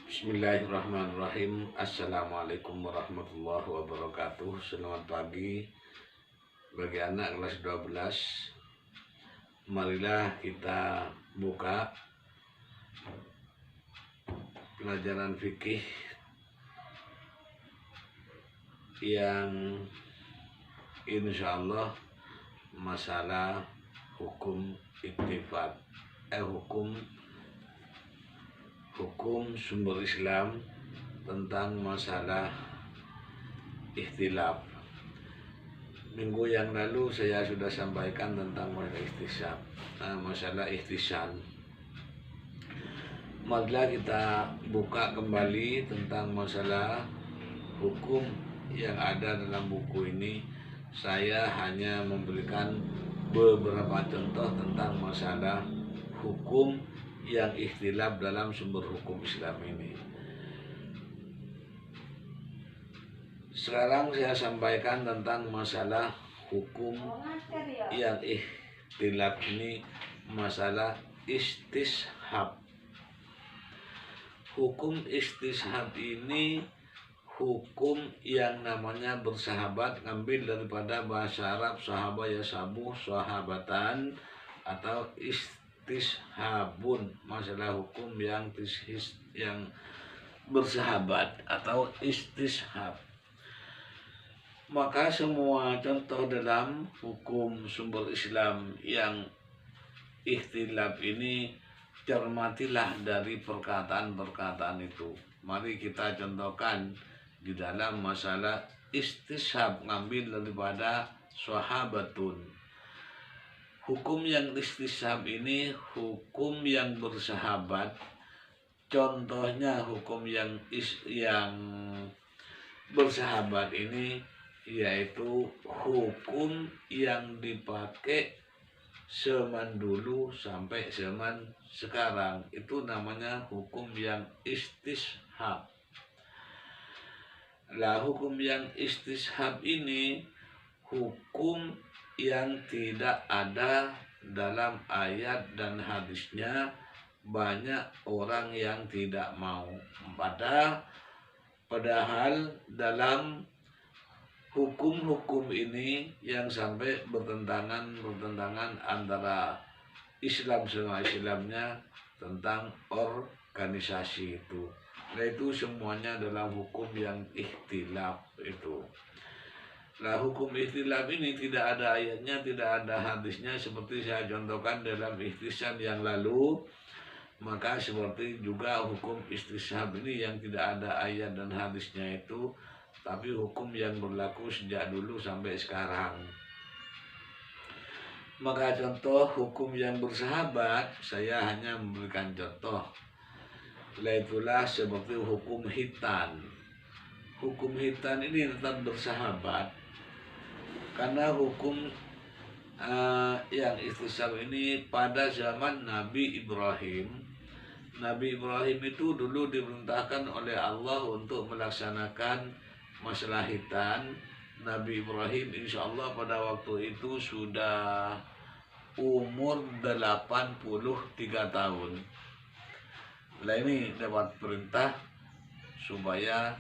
Bismillahirrahmanirrahim. Assalamualaikum warahmatullahi wabarakatuh. Selamat pagi bagi anak kelas 12. Marilah kita buka pelajaran fikih yang insya Allah masalah hukum iktifat, hukum sumber Islam tentang masalah ikhtilaf. Minggu yang lalu saya sudah sampaikan tentang masalah ikhtisan. Marilah kita buka kembali tentang masalah hukum yang ada dalam buku ini. Saya hanya memberikan beberapa contoh tentang masalah hukum yang ikhtilaf dalam sumber hukum Islam ini. Sekarang saya sampaikan tentang masalah hukum yang ikhtilaf ini, masalah istishab. Hukum istishab ini hukum yang namanya bersahabat, ngambil daripada bahasa Arab sahabat yasabuh, sahabatan, atau istishabun, masalah hukum yang bersahabat atau istishab. Maka semua contoh dalam hukum sumber Islam yang ikhtilaf ini, cermatilah dari perkataan-perkataan itu. Mari kita contohkan di dalam masalah istishab, ngambil daripada sahabatun. Hukum yang istishab ini hukum yang bersahabat. Contohnya hukum yang bersahabat ini yaitu hukum yang dipakai zaman dulu sampai zaman sekarang. Itu namanya hukum yang istishab. Lah, hukum yang istishab ini hukum yang tidak ada dalam ayat dan hadisnya. Banyak orang yang tidak mau. Padahal dalam hukum-hukum ini yang sampai bertentangan antara Islam sama Islamnya tentang organisasi itu. Nah, itu semuanya dalam hukum yang ikhtilaf itu. Nah, hukum ikhtilaf ini tidak ada ayatnya, tidak ada hadisnya, seperti saya contohkan dalam ikhtisan yang lalu. Maka seperti juga hukum istishab ini yang tidak ada ayat dan hadisnya itu, tapi hukum yang berlaku sejak dulu sampai sekarang. Maka contoh hukum yang bersahabat, saya hanya memberikan contoh. Itulah seperti hukum hitan. Hukum hitan ini tetap bersahabat karena hukum yang istishab ini pada zaman Nabi Ibrahim. Nabi Ibrahim itu dulu diperintahkan oleh Allah untuk melaksanakan masalah hitan. Nabi Ibrahim insya Allah pada waktu itu sudah umur 83 tahun. Nah, ini dapat perintah supaya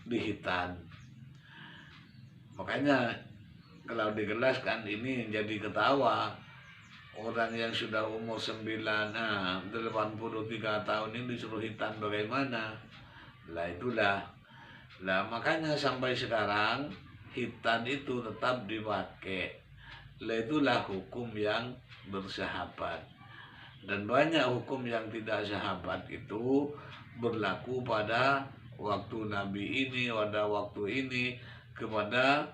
dihitan. Makanya kalau dijelaskan ini jadi ketawa. Orang yang sudah umur 83 tahun ini disuruh hitan bagaimana? Lah, itulah. Nah, makanya sampai sekarang hitan itu tetap dipakai. Lah, itulah hukum yang bersahabat. Dan banyak hukum yang tidak sahabat itu berlaku pada waktu Nabi ini, pada waktu ini, kepada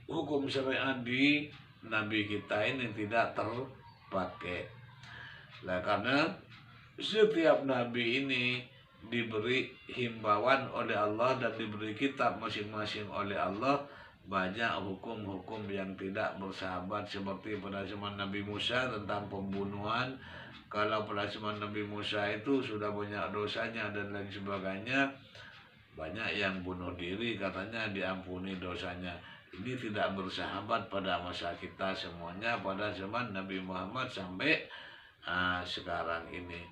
hukum syariat di Nabi kita ini tidak terpakai. Nah, karena setiap Nabi ini diberi himbauan oleh Allah dan diberi kitab masing-masing oleh Allah. Banyak hukum-hukum yang tidak bersahabat, seperti pada zaman Nabi Musa tentang pembunuhan. Kalau pada zaman Nabi Musa itu sudah banyak dosanya dan lain sebagainya, banyak yang bunuh diri, katanya diampuni dosanya. Ini tidak bersahabat pada masa kita semuanya, pada zaman Nabi Muhammad sampai sekarang ini.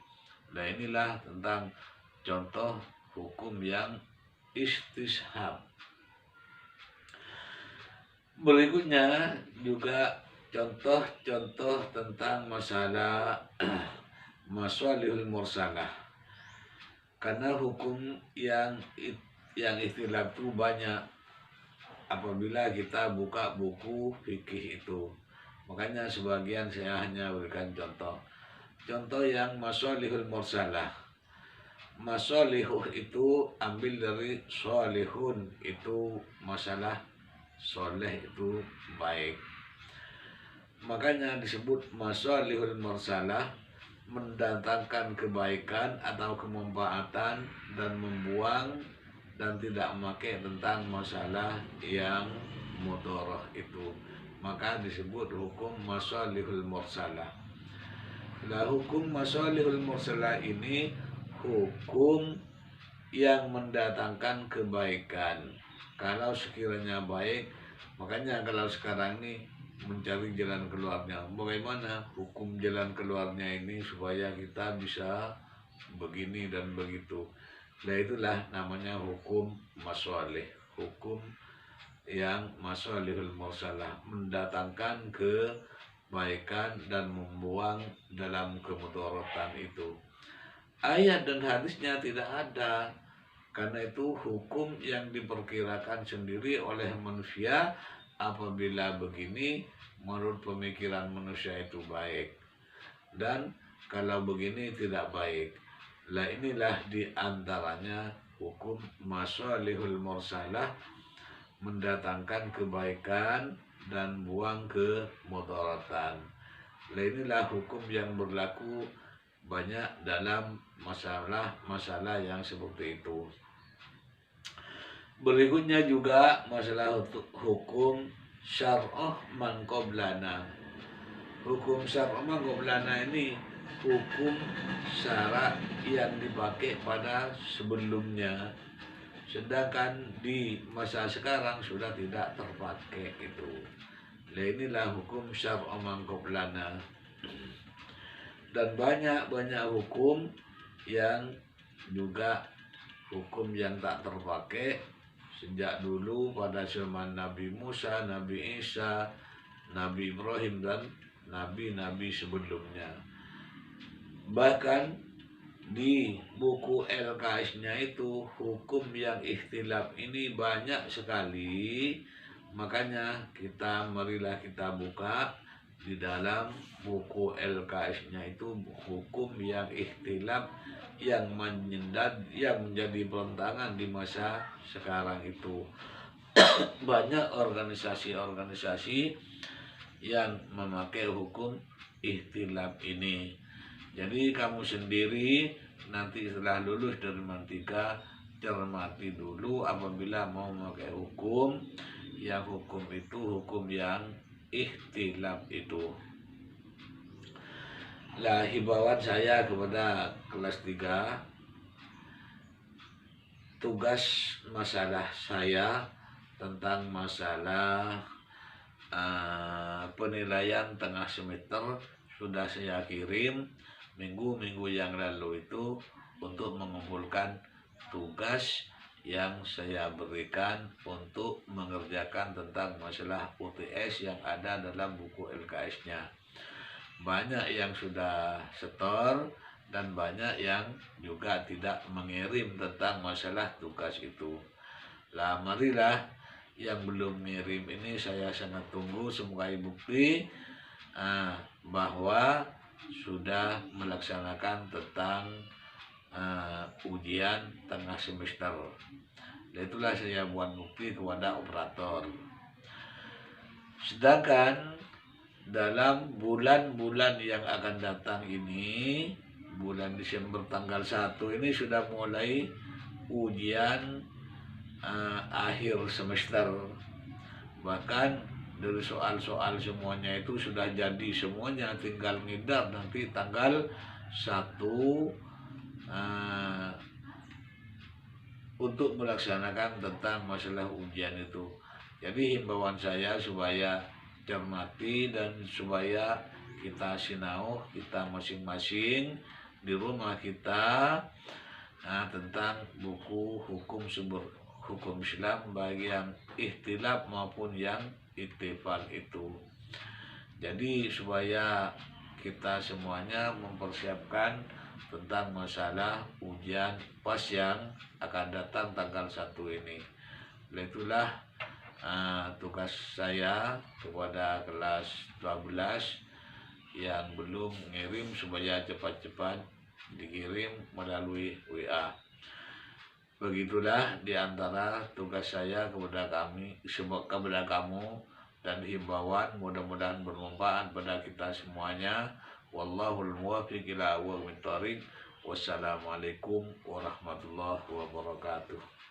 Nah inilah tentang contoh hukum yang istishab. Berikutnya juga contoh-contoh tentang masalah masalihul mursalah. Karena hukum yang ikhtilaf itu banyak apabila kita buka buku fikih itu. Makanya sebagian saya hanya berikan contoh. Contoh yang masalihul mursalah. Masalihuh itu ambil dari solihun, itu masalah soleh itu baik. Makanya disebut masalihul mursalah, mendatangkan kebaikan atau kemanfaatan dan membuang dan tidak memakai tentang masalah yang mudharah itu. Maka disebut hukum masalihul mursalah. Nah, hukum masalihul mursalah ini hukum yang mendatangkan kebaikan. Kalau sekiranya baik, makanya kalau sekarang ini mencari jalan keluarnya. Bagaimana hukum jalan keluarnya ini supaya kita bisa begini dan begitu. Nah itulah namanya hukum masalih. Hukum yang masalihul mursalah, mendatangkan kebaikan dan membuang dalam kemudaratan itu. Ayat dan hadisnya tidak ada. Karena itu hukum yang diperkirakan sendiri oleh manusia, apabila begini menurut pemikiran manusia itu baik, dan kalau begini tidak baik. Lah inilah diantaranya hukum masalihul mursalah, mendatangkan kebaikan dan buang kemudaratan. Lah inilah hukum yang berlaku banyak dalam masalah-masalah yang seperti itu. Berikutnya juga masalah hukum syar'ah man qablana. Hukum syar'ah man qablana ini hukum syarat yang dipakai pada sebelumnya, sedangkan di masa sekarang sudah tidak terpakai itu. Nah inilah hukum syar'ah man qablana. Dan banyak hukum yang juga hukum yang tak terpakai sejak dulu pada zaman Nabi Musa, Nabi Isa, Nabi Ibrahim dan nabi-nabi sebelumnya. Bahkan di buku LKS-nya itu hukum yang ikhtilaf ini banyak sekali. Makanya marilah kita buka di dalam buku LKS-nya itu hukum yang ikhtilaf yang menjadi bentangan di masa sekarang itu. Banyak organisasi-organisasi yang memakai hukum ikhtilaf ini. Jadi kamu sendiri nanti setelah lulus dari Mantika, cermati dulu apabila mau memakai hukum itu hukum yang ikhtilaf itu. Lah himbauan saya kepada kelas 3, tugas masalah saya tentang masalah penilaian tengah semester sudah saya kirim minggu-minggu yang lalu itu untuk mengumpulkan tugas yang saya berikan untuk mengerjakan tentang masalah UTS yang ada dalam buku LKS-nya. Banyak yang sudah setor dan banyak yang juga tidak mengirim tentang masalah tugas itu. Lah marilah yang belum ngirim ini saya sangat tunggu sebagai bukti bahwa sudah melaksanakan tentang ujian tengah semester. Dan itulah saya buat bukti kepada operator. Sedangkan dalam bulan-bulan yang akan datang ini, bulan Desember tanggal 1 ini sudah mulai ujian akhir semester. Bahkan dari soal-soal semuanya itu sudah jadi semuanya, tinggal ngindar nanti tanggal 1 untuk melaksanakan tentang masalah ujian itu. Jadi himbauan saya supaya cermati dan supaya kita sinau, kita masing-masing di rumah kita tentang buku hukum sumber hukum Islam bagi yang ikhtilaf maupun yang ittifaq itu. Jadi supaya kita semuanya mempersiapkan tentang masalah ujian pas yang akan datang tanggal 1 ini. Itulah tugas saya kepada kelas 12 yang belum mengirim supaya cepat-cepat dikirim melalui WA. Begitulah diantara tugas saya kepada kepada kamu, dan himbauan mudah-mudahan bermanfaat pada kita semuanya. Wallahul muwaffiq ila aqwamit thoriq. Wassalamualaikum warahmatullahi wabarakatuh.